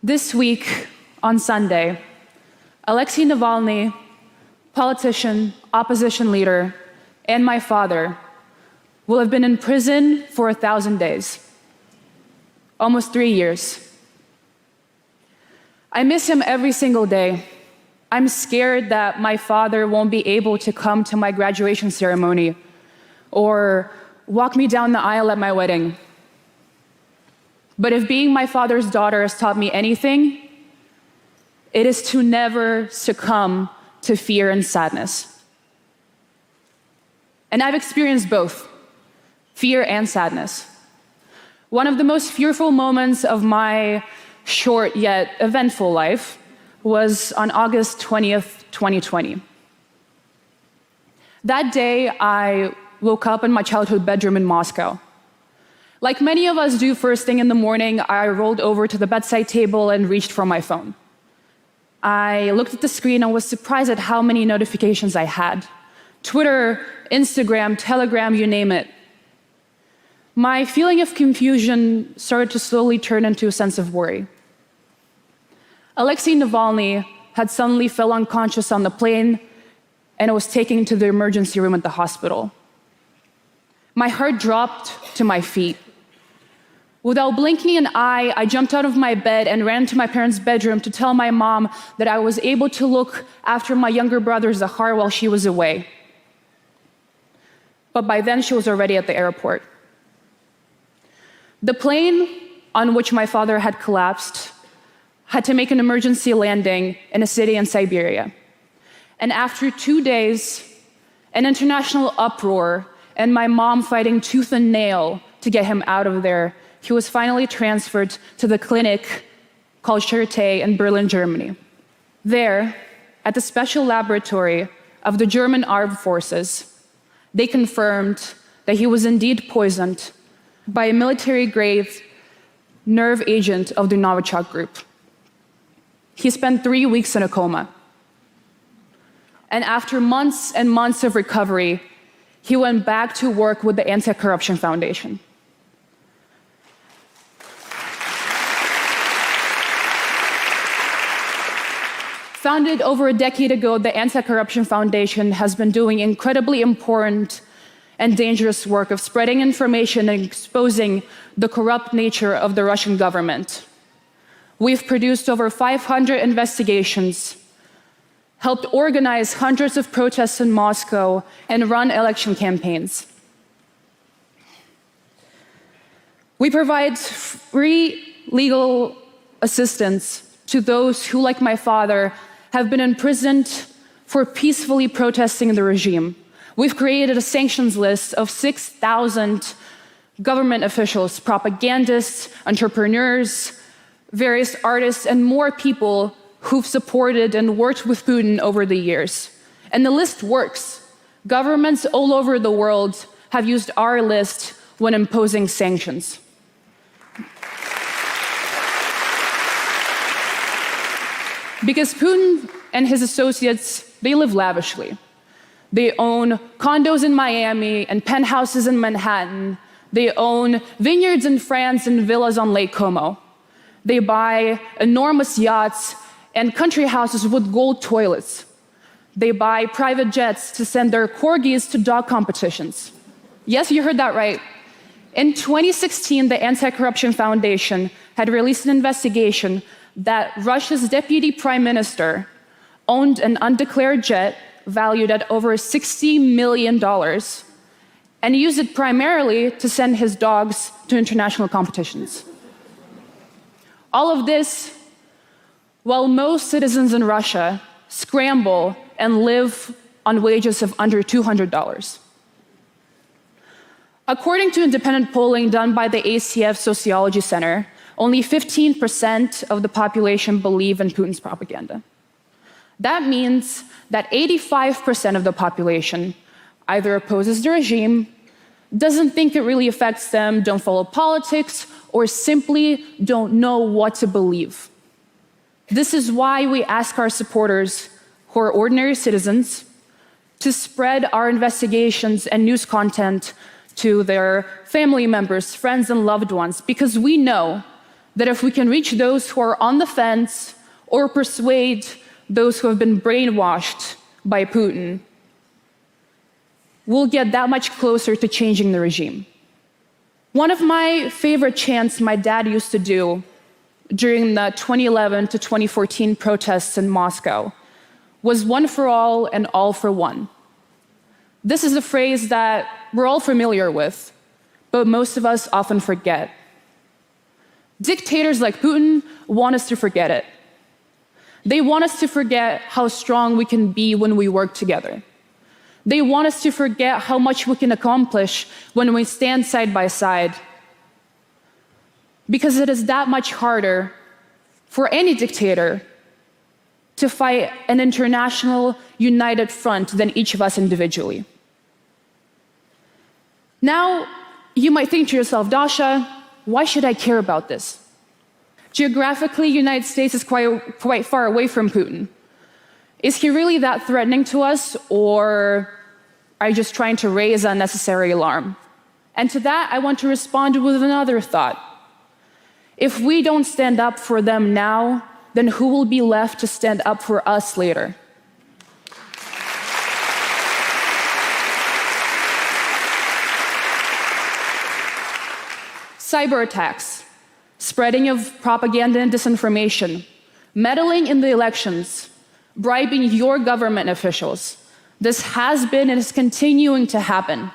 This week, on Sunday, Alexei Navalny, politician, opposition leader, and my father will have been in prison for 1,000 days, almost 3 years. I miss him every single day. I'm scared that my father won't be able to come to my graduation ceremony or walk me down the aisle at my wedding. But if being my father's daughter has taught me anything, it is to never succumb to fear and sadness. And I've experienced both, fear and sadness. One of the most fearful moments of my short yet eventful life was on August 20th, 2020. That day, I woke up in my childhood bedroom in Moscow. Like many of us do first thing in the morning, I rolled over to the bedside table and reached for my phone. I looked at the screen and was surprised at how many notifications I had. Twitter, Instagram, Telegram, you name it. My feeling of confusion started to slowly turn into a sense of worry. Alexei Navalny had suddenly fell unconscious on the plane and was taken to the emergency room at the hospital. My heart dropped to my feet. Without blinking an eye, I jumped out of my bed and ran to my parents' bedroom to tell my mom that I was able to look after my younger brother Zahar while she was away. But by then, she was already at the airport. The plane on which my father had collapsed had to make an emergency landing in a city in Siberia. And after 2 days, an international uproar, and my mom fighting tooth and nail to get him out of there, he was finally transferred to the clinic called Charité in Berlin, Germany. There, at the special laboratory of the German armed forces, they confirmed that he was indeed poisoned by a military-grade nerve agent of the Novichok group. He spent 3 weeks in a coma. And after months and months of recovery, he went back to work with the Anti-Corruption Foundation. Founded over a decade ago, the Anti-Corruption Foundation has been doing incredibly important and dangerous work of spreading information and exposing the corrupt nature of the Russian government. We've produced over 500 investigations, helped organize hundreds of protests in Moscow, and run election campaigns. We provide free legal assistance to those who, like my father, have been imprisoned for peacefully protesting the regime. We've created a sanctions list of 6,000 government officials, propagandists, entrepreneurs, various artists, and more people who've supported and worked with Putin over the years. And the list works. Governments all over the world have used our list when imposing sanctions. Because Putin and his associates, they live lavishly. They own condos in Miami and penthouses in Manhattan. They own vineyards in France and villas on Lake Como. They buy enormous yachts and country houses with gold toilets. They buy private jets to send their corgis to dog competitions. Yes, you heard that right. In 2016, the Anti-Corruption Foundation had released an investigation that Russia's deputy prime minister owned an undeclared jet valued at over $60 million and used it primarily to send his dogs to international competitions. All of this while most citizens in Russia scramble and live on wages of under $200. According to independent polling done by the ACF Sociology Center, only 15% of the population believe in Putin's propaganda. That means that 85% of the population either opposes the regime, doesn't think it really affects them, don't follow politics, or simply don't know what to believe. This is why we ask our supporters, who are ordinary citizens, to spread our investigations and news content to their family members, friends, and loved ones, because we know that if we can reach those who are on the fence or persuade those who have been brainwashed by Putin, we'll get that much closer to changing the regime. One of my favorite chants my dad used to do during the 2011 to 2014 protests in Moscow was "one for all and all for one." This is a phrase that we're all familiar with, but most of us often forget. Dictators like Putin want us to forget it. They want us to forget how strong we can be when we work together. They want us to forget how much we can accomplish when we stand side by side. Because it is that much harder for any dictator to fight an international united front than each of us individually. Now, you might think to yourself, Dasha, why should I care about this? Geographically, the United States is quite far away from Putin. Is he really that threatening to us, or are you just trying to raise unnecessary alarm? And to that, I want to respond with another thought. If we don't stand up for them now, then who will be left to stand up for us later? Cyber attacks, spreading of propaganda and disinformation, meddling in the elections, bribing your government officials. This has been and is continuing to happen.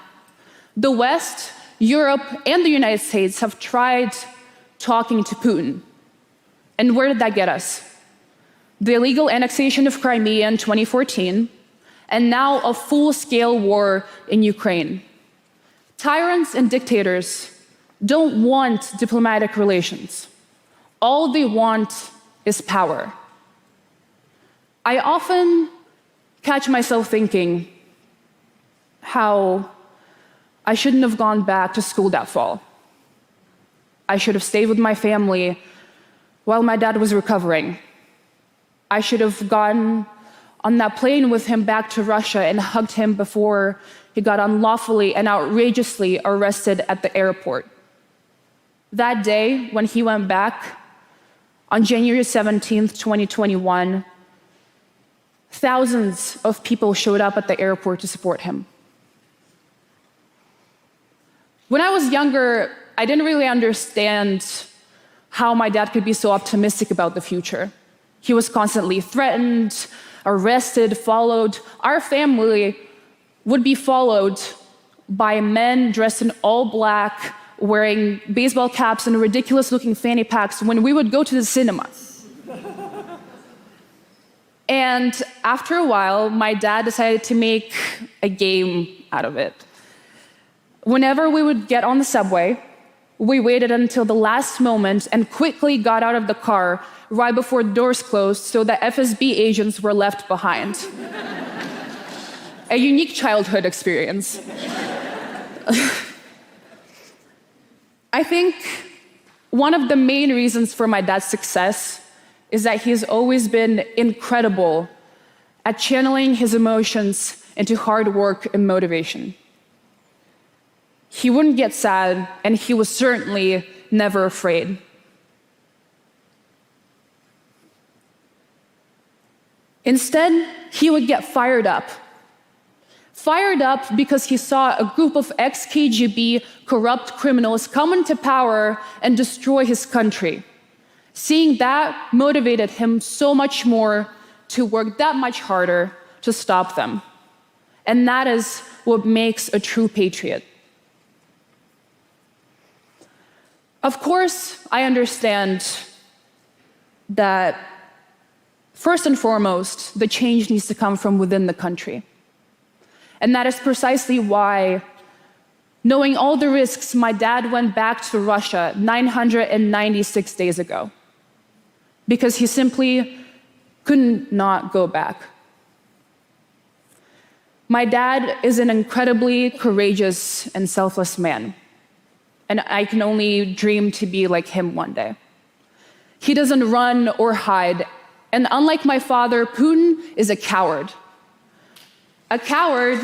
The West, Europe, and the United States have tried talking to Putin. And where did that get us? The illegal annexation of Crimea in 2014, and now a full-scale war in Ukraine. Tyrants and dictators don't want diplomatic relations. All they want is power. I often catch myself thinking how I shouldn't have gone back to school that fall. I should have stayed with my family while my dad was recovering. I should have gone on that plane with him back to Russia and hugged him before he got unlawfully and outrageously arrested at the airport. That day, when he went back, on January 17th, 2021, thousands of people showed up at the airport to support him. When I was younger, I didn't really understand how my dad could be so optimistic about the future. He was constantly threatened, arrested, followed. Our family would be followed by men dressed in all black, wearing baseball caps and ridiculous-looking fanny packs when we would go to the cinema. And after a while, my dad decided to make a game out of it. Whenever we would get on the subway, we waited until the last moment and quickly got out of the car right before the doors closed so that FSB agents were left behind. A unique childhood experience. I think one of the main reasons for my dad's success is that he's always been incredible at channeling his emotions into hard work and motivation. He wouldn't get sad, and he was certainly never afraid. Instead, he would get fired up. Fired up because he saw a group of ex-KGB corrupt criminals come into power and destroy his country. Seeing that motivated him so much more to work that much harder to stop them. And that is what makes a true patriot. Of course, I understand that first and foremost, the change needs to come from within the country. And that is precisely why, knowing all the risks, my dad went back to Russia 996 days ago, because he simply couldn't not go back. My dad is an incredibly courageous and selfless man, and I can only dream to be like him one day. He doesn't run or hide, and unlike my father, Putin is a coward. A coward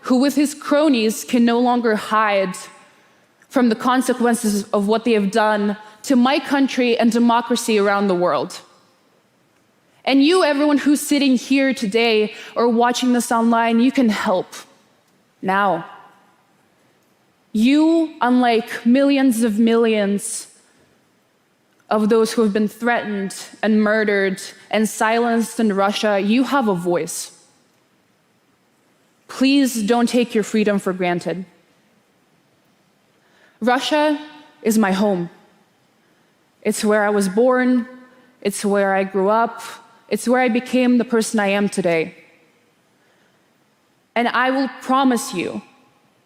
who with his cronies can no longer hide from the consequences of what they have done to my country and democracy around the world. And you, everyone who's sitting here today or watching this online, you can help now. You, unlike millions of those who have been threatened and murdered and silenced in Russia, you have a voice. Please don't take your freedom for granted. Russia is my home. It's where I was born, it's where I grew up, it's where I became the person I am today. And I will promise you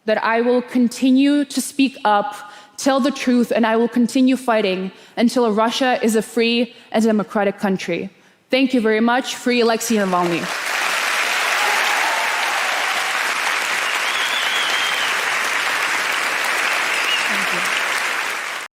that I will continue to speak up, tell the truth, and I will continue fighting until Russia is a free and democratic country. Thank you very much. Free Alexei Navalny.